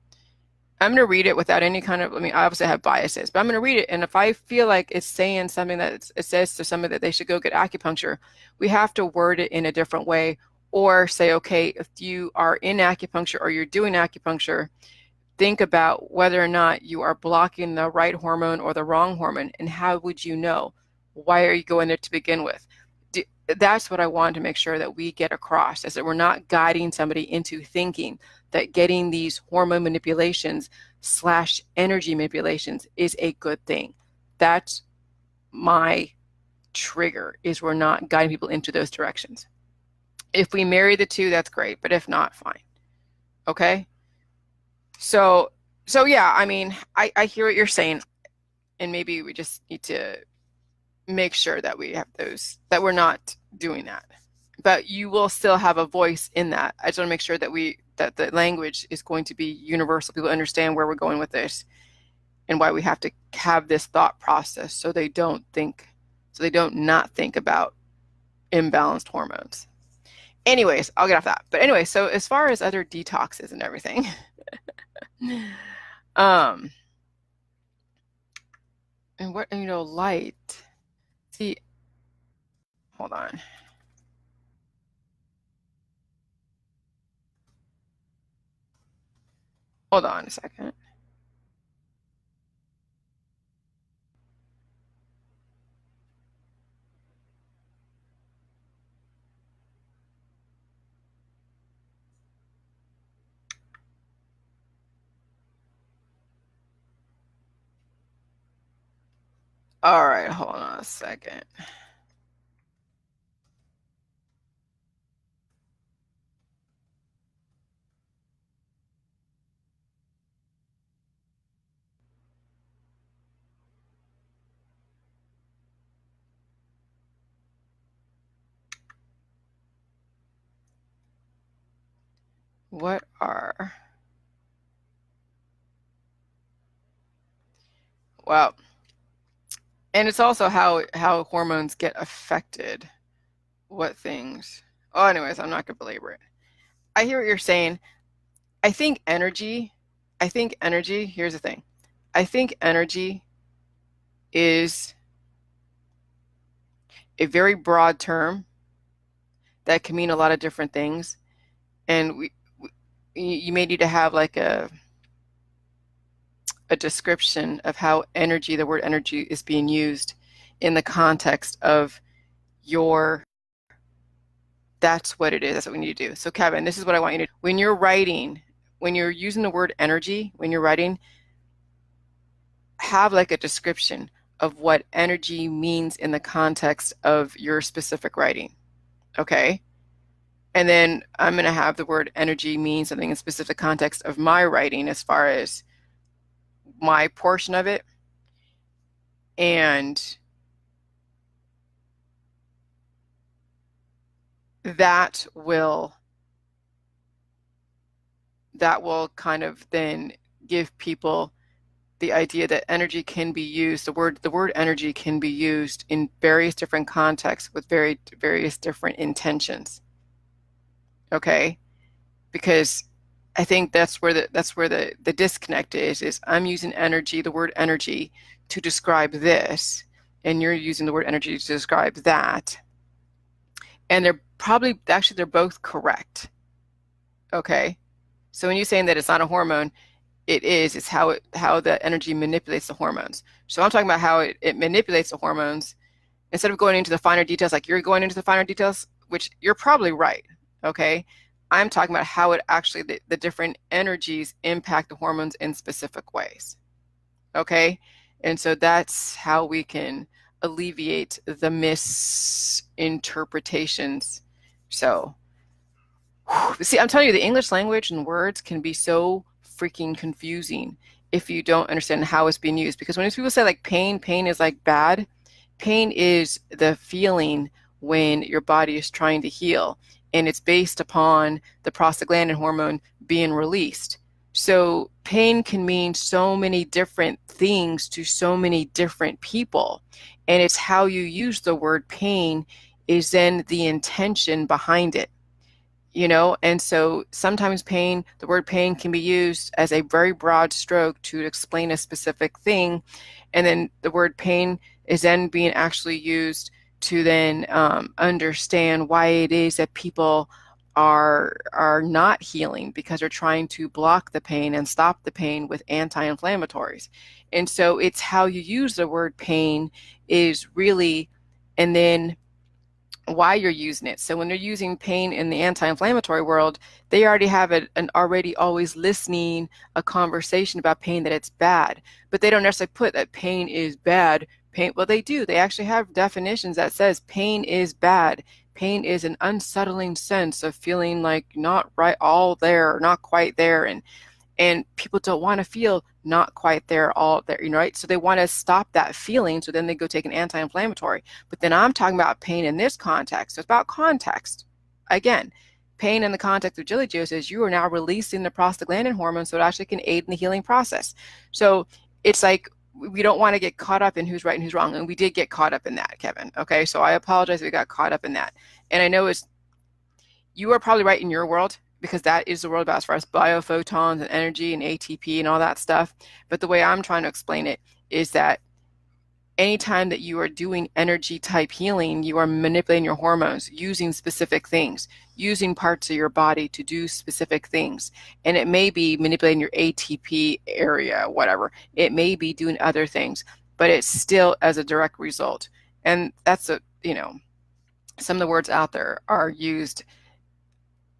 I'm going to read it without any kind of, I obviously have biases, but I'm going to read it. And if I feel like it's saying something that it says to somebody that they should go get acupuncture, we have to word it in a different way or say, okay, if you are in acupuncture or you're doing acupuncture, think about whether or not you are blocking the right hormone or the wrong hormone, and how would you know? Why are you going there to begin with? That's what I wanted to make sure that we get across, is that we're not guiding somebody into thinking that getting these hormone manipulations / energy manipulations is a good thing. That's my trigger, is we're not guiding people into those directions. If we marry the two, that's great, but if not, fine. Okay? So yeah, I mean, I hear what you're saying, and maybe we just need to make sure that we have those, that we're not doing that. But you will still have a voice in that. I just want to make sure that the language is going to be universal. People understand where we're going with this and why we have to have this thought process, so they don't not think about imbalanced hormones. Anyways, I'll get off that. But anyway, so as far as other detoxes and everything, and what, light. See, hold on. Hold on a second. All right, hold on a second. What are, well, and it's also how hormones get affected. What things? Oh, anyways, I'm not gonna belabor it. I hear what you're saying. I think energy, here's the thing. I think energy is a very broad term that can mean a lot of different things. And you may need to have like a description of how the word energy is being used in the context of your, that's what it is. That's what we need to do. So Kevin, this is what I want you to do. When you're writing, when you're using the word energy, when you're writing, have like a description of what energy means in the context of your specific writing. Okay? And then I'm going to have the word energy mean something in specific context of my writing as far as my portion of it. And that will kind of then give people the idea that energy can be used, the word energy can be used in various different contexts with various different intentions. Okay? Because I think that's where the disconnect is I'm using energy, the word energy, to describe this, and you're using the word energy to describe that. And they're both correct. Okay? So when you're saying that it's not a hormone, it's how the energy manipulates the hormones. So I'm talking about how it manipulates the hormones. Instead of going into the finer details, like you're going into the finer details, which you're probably right. Okay? I'm talking about how it actually, the different energies impact the hormones in specific ways. Okay? And so that's how we can alleviate the misinterpretations. So, see, I'm telling you, the English language and words can be so freaking confusing if you don't understand how it's being used. Because when people say like pain is like bad, pain is the feeling when your body is trying to heal, and it's based upon the prostaglandin hormone being released. So pain can mean so many different things to so many different people, and it's how you use the word pain is then the intention behind it. And so sometimes the word pain can be used as a very broad stroke to explain a specific thing. And then the word pain is then being actually used to then understand why it is that people are not healing because they're trying to block the pain and stop the pain with anti-inflammatories. And so it's how you use the word pain is really, and then why you're using it. So when they're using pain in the anti-inflammatory world, they already have an already always listening a conversation about pain that it's bad, but they don't necessarily put that pain is bad. Pain, well, they do. They actually have definitions that says pain is bad. Pain is an unsettling sense of feeling like not right all there, not quite there, and people don't want to feel not quite there all there, right? So they want to stop that feeling, so then they go take an anti-inflammatory. But then I'm talking about pain in this context. So it's about context. Again, pain in the context of Jilly Juice is you are now releasing the prostaglandin hormone, so it actually can aid in the healing process. So it's like we don't want to get caught up in who's right and who's wrong, and we did get caught up in that, Kevin. Okay, so I apologize if we got caught up in that. And I know you are probably right in your world, because that is the world about as far as biophotons and energy and ATP and all that stuff. But the way I'm trying to explain it is that anytime that you are doing energy type healing, you are manipulating your hormones, using specific things, using parts of your body to do specific things. And it may be manipulating your ATP area, whatever. It may be doing other things, but it's still as a direct result. And that's some of the words out there are used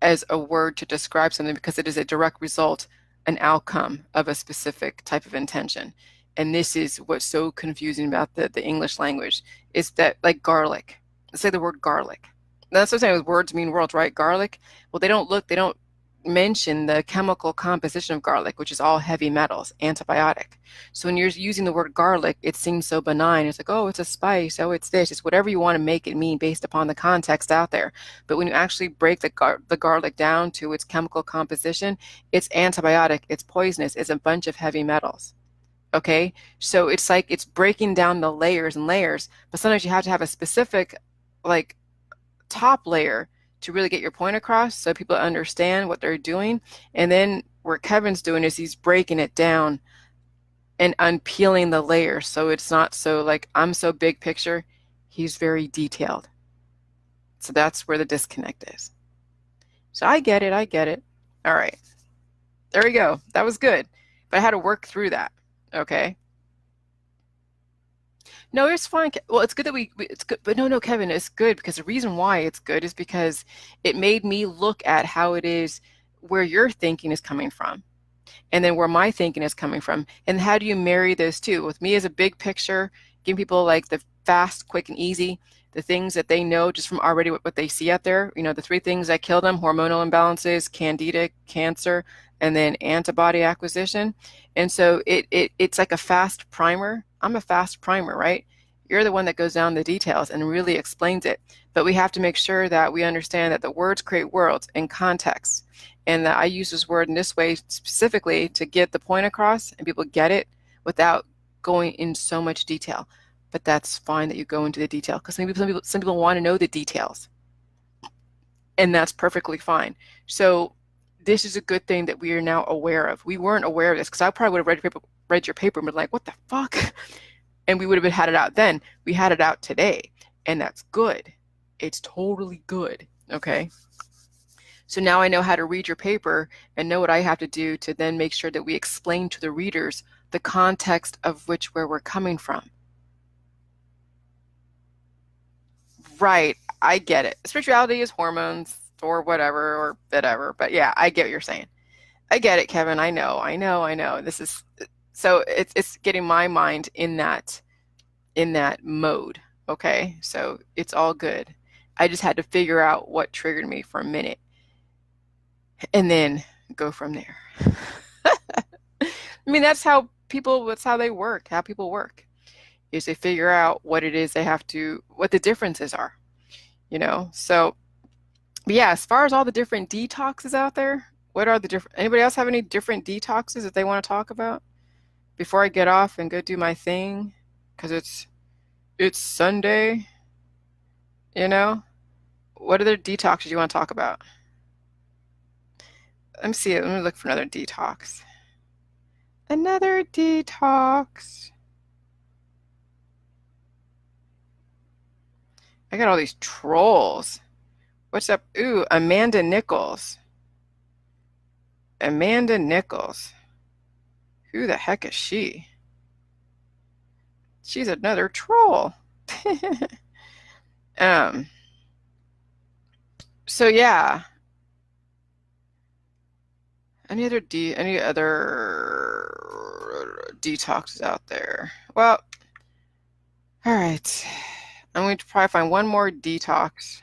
as a word to describe something because it is a direct result, an outcome of a specific type of intention. And this is what's so confusing about the English language, is that, like garlic. Let's say the word garlic. That's what I'm saying with words mean worlds, right? Garlic. Well, they don't mention the chemical composition of garlic, which is all heavy metals, antibiotic. So when you're using the word garlic, it seems so benign. It's like, oh, it's a spice. Oh, it's this. It's whatever you want to make it mean based upon the context out there. But when you actually break the garlic down to its chemical composition, it's antibiotic, it's poisonous, it's a bunch of heavy metals. Okay, so it's like it's breaking down the layers and layers, but sometimes you have to have a specific, like, top layer to really get your point across so people understand what they're doing. And then what Kevin's doing is he's breaking it down and unpeeling the layers, so it's not so like I'm so big picture, he's very detailed. So that's where the disconnect is. So I get it. All right, there we go. That was good, but I had to work through that. Okay. No, it's fine. Well, it's good that it's good, but no, Kevin, it's good because the reason why it's good is because it made me look at how it is, where your thinking is coming from, and then where my thinking is coming from, and how do you marry those two? With me as a big picture, giving people like the fast, quick, and easy, the things that they know just from already what they see out there. The 3 things that kill them: hormonal imbalances, candida, cancer, and then antibody acquisition. And so it's like a fast primer. I'm a fast primer, right? You're the one that goes down the details and really explains it. But we have to make sure that we understand that the words create worlds in context, and that I use this word in this way specifically to get the point across and people get it without going in so much detail. But that's fine that you go into the detail, because some people want to know the details, and that's perfectly fine. So this is a good thing that we are now aware of. We weren't aware of this, because I probably would have read your paper and been like, what the fuck? And we would have had it out then. We had it out today, and that's good. It's totally good. Okay. So now I know how to read your paper and know what I have to do to then make sure that we explain to the readers the context of where we're coming from. Right. I get it. Spirituality is hormones or whatever, but yeah, I get what you're saying. I get it, Kevin. I know. This is so it's getting my mind in that mode. Okay. So it's all good. I just had to figure out what triggered me for a minute and then go from there. I mean, that's how they work, how people work, is they figure out what it is they have to, what the differences are, So, but yeah, as far as all the different detoxes out there, what are the different, anybody else have any different detoxes that they want to talk about before I get off and go do my thing? Because it's Sunday, What other detoxes you want to talk about? Let me see it. Let me look for another detox. Another detox. I got all these trolls. What's up? Ooh, Amanda Nichols. Amanda Nichols. Who the heck is she? She's another troll. um, so yeah. Any other detoxes out there? Well, all right. I'm going to probably find one more detox.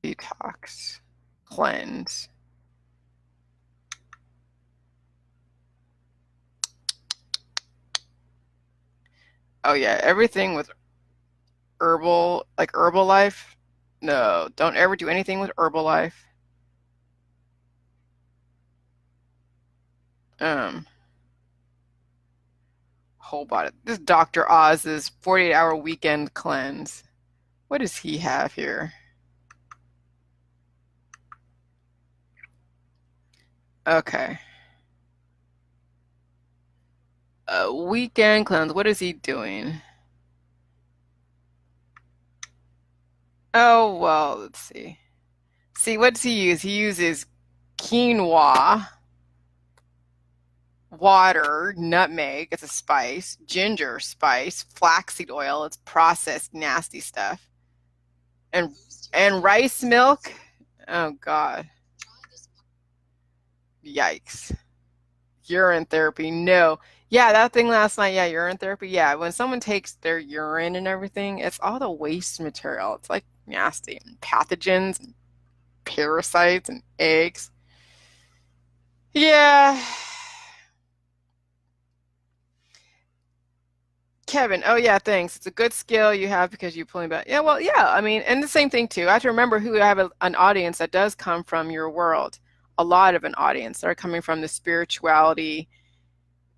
Detox. Cleanse. Oh yeah, everything with herbal, like Herbalife. No, don't ever do anything with Herbalife. Um, whole body. This Dr. Oz's 48-hour weekend cleanse. What does he have here? Okay. A weekend cleanse. What is he doing? Oh, well, let's see. See, what does he use? He uses quinoa, water, nutmeg, it's a spice, ginger spice, flaxseed oil, it's processed nasty stuff, and rice milk. Oh God. Yikes. Urine therapy. No. Yeah, that thing last night, yeah, urine therapy. Yeah, when someone takes their urine and everything, it's all the waste material. It's like nasty. Pathogens, and parasites, and eggs. Yeah. Kevin, oh yeah, thanks. It's a good skill you have because you're pulling back. Yeah, well, yeah, I mean, and the same thing too. I have to remember who I have an audience that does come from your world. A lot of an audience that are coming from the spirituality,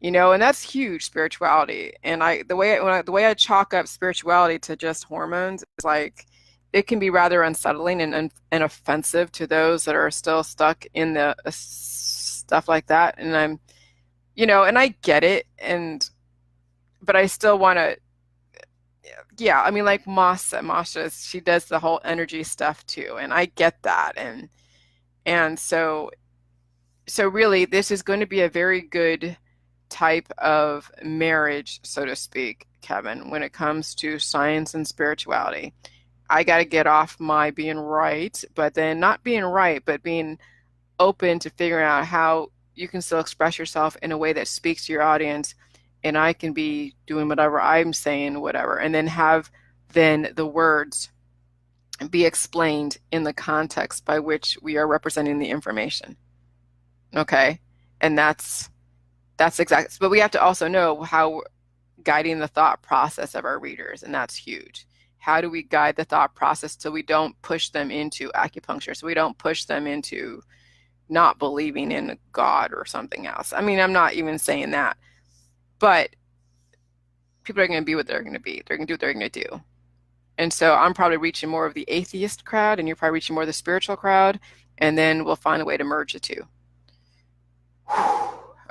and that's huge spirituality. And the way I chalk up spirituality to just hormones is like it can be rather unsettling and offensive to those that are still stuck in the stuff like that. And and I get it, but I still want to. Yeah, I mean, like Masha, she does the whole energy stuff too, and I get that, and so really, this is going to be a very good type of marriage, so to speak, Kevin, when it comes to science and spirituality. I got to get off my being right, but then not being right, but being open to figuring out how you can still express yourself in a way that speaks to your audience, and I can be doing whatever I'm saying, whatever, and then have then the words be explained in the context by which we are representing the information. Okay? And that's exactly, but we have to also know how guiding the thought process of our readers, and that's huge. How do we guide the thought process so we don't push them into acupuncture, so we don't push them into not believing in God or something else? I mean, I'm not even saying that, but people are going to be what they're going to be. They're going to do what they're going to do. And so I'm probably reaching more of the atheist crowd, and you're probably reaching more of the spiritual crowd, and then we'll find a way to merge the two.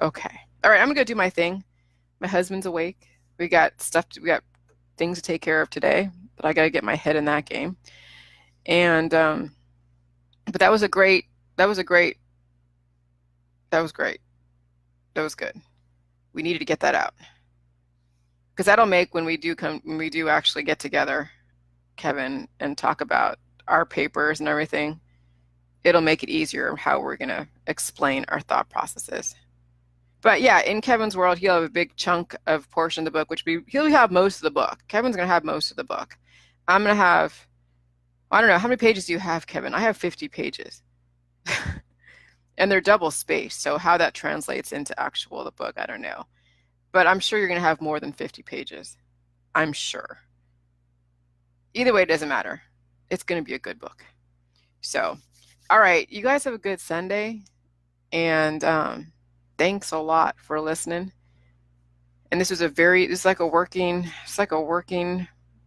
Okay. All right, I'm going to go do my thing. My husband's awake. We got things to take care of today, but I got to get my head in that game. And but that was great. That was great. That was good. We needed to get that out. Because that'll make when we do actually get together, Kevin, and talk about our papers and everything, it'll make it easier how we're going to explain our thought processes. But yeah, in Kevin's world, he'll have a big chunk of portion of the book, he'll have most of the book. Kevin's going to have most of the book. I'm going to have, I don't know, how many pages do you have, Kevin? I have 50 pages. And they're double spaced, so how that translates into the book, I don't know. But I'm sure you're going to have more than 50 pages. I'm sure. Either way, it doesn't matter. It's going to be a good book. So, all right, you guys have a good Sunday, and thanks a lot for listening. And this is like a working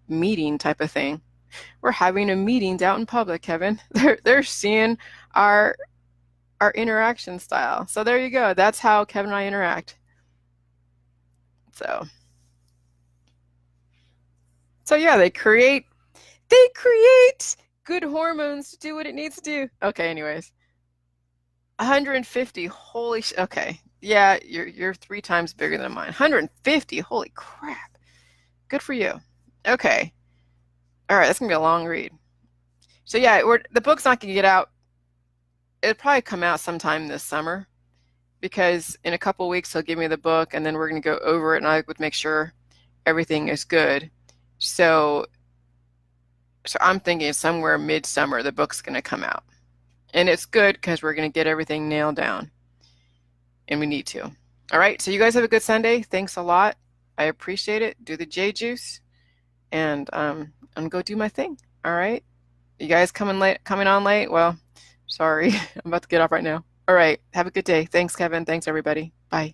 meeting type of thing. We're having a meetings out in public, Kevin. They're seeing our interaction style. So there you go. That's how Kevin and I interact. So yeah, they create good hormones to do what it needs to do. Okay, anyways. 150, holy okay. Yeah, you're 3 times bigger than mine. 150, holy crap. Good for you. Okay. All right, that's gonna be a long read. So yeah, the book's not gonna get out. It'll probably come out sometime this summer because in a couple weeks he'll give me the book and then we're gonna go over it and I would make sure everything is good. So I'm thinking somewhere midsummer the book's gonna come out. And it's good because we're gonna get everything nailed down. And we need to. All right, so you guys have a good Sunday. Thanks a lot. I appreciate it. Do the J juice, and I'm gonna go do my thing. All right, you guys coming on late? Well, sorry, I'm about to get off right now. All right, have a good day. Thanks, Kevin. Thanks, everybody. Bye.